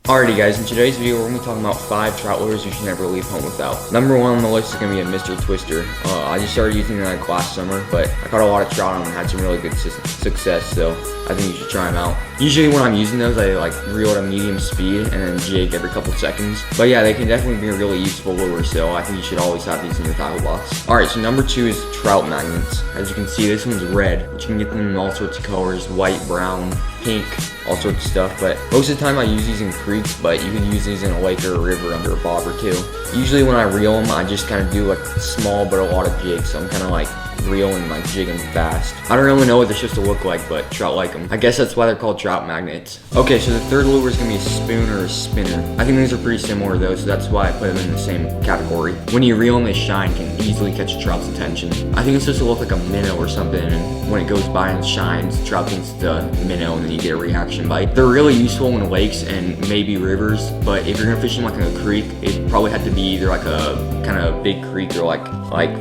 Alrighty guys, in today's video we're going to be talking about 5 trout lures you should never leave home without. Number 1 on the list is going to be a Mr. Twister. I just started using it like last summer, but I caught a lot of trout on them and had some really good success, so I think you should try them out. Usually when I'm using those, I like reel at a medium speed and then jig every couple seconds. But yeah, they can definitely be a really useful lure, so I think you should always have these in your tackle box. Alright, so number 2 is trout magnets. As you can see, this one's red, but you can get them in all sorts of colors: white, brown, pink, all sorts of stuff. But most of the time I use these in creeks, but you can use these in a lake or a river under a bobber too. Usually when I reel them, I just kind of do like small but a lot of jigs, so I'm kind of like reeling, like jigging fast. I don't really know what they're supposed to look like, but trout like them. I guess that's why they're called trout magnets. Okay, so the third lure is gonna be a spoon or a spinner. I think these are pretty similar though, so that's why I put them in the same category. When you reel them, they shine, can easily catch a trout's attention. I think it's supposed to look like a minnow or something, and when it goes by and shines, the trout thinks it's a minnow, and then you get a reaction bite. They're really useful in lakes and maybe rivers, but if you're gonna fish in like a creek, it probably had to be either like a kind of big creek or like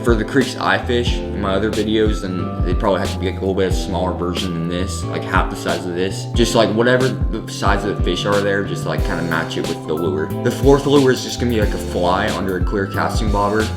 for the creeks I fish in my other videos, then they probably have to be like a little bit smaller version than this, like half the size of this. Just like whatever the size of the fish are there, just like kind of match it with the lure. The fourth lure is just gonna be like a fly under a clear casting bobber.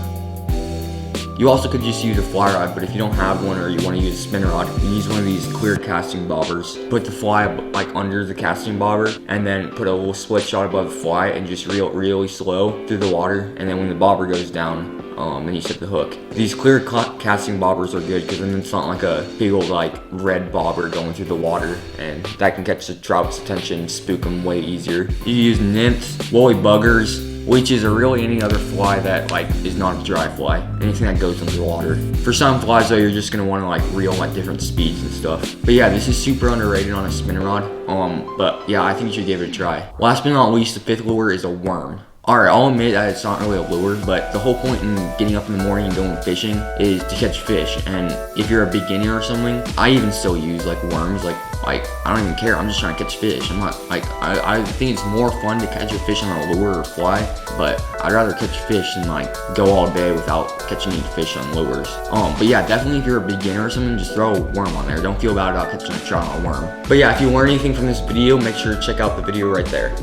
You also could just use a fly rod, but if you don't have one or you want to use a spinner rod, you can use one of these clear casting bobbers. Put the fly like under the casting bobber and then put a little split shot above the fly and just reel it really slow through the water. And then when the bobber goes down, then you set the hook. These clear casting bobbers are good because then it's not like a big old like red bobber going through the water, and that can catch the trout's attention, spook them way easier. You can use nymphs, woolly buggers, leeches, or really any other fly that like is not a dry fly. Anything that goes under the water. For some flies though, you're just gonna want to like reel at different speeds and stuff. But yeah, this is super underrated on a spinner rod. But yeah, I think you should give it a try. Last but not least, the fifth lure is a worm. Alright, I'll admit that it's not really a lure, but the whole point in getting up in the morning and going fishing is to catch fish. And if you're a beginner or something, I even still use like worms. Like I don't even care. I'm just trying to catch fish. I'm not like I think it's more fun to catch a fish on a lure or fly, but I'd rather catch fish than like go all day without catching any fish on lures. But yeah, definitely if you're a beginner or something, just throw a worm on there. Don't feel bad about catching a trout on a worm. But yeah, if you learned anything from this video, make sure to check out the video right there.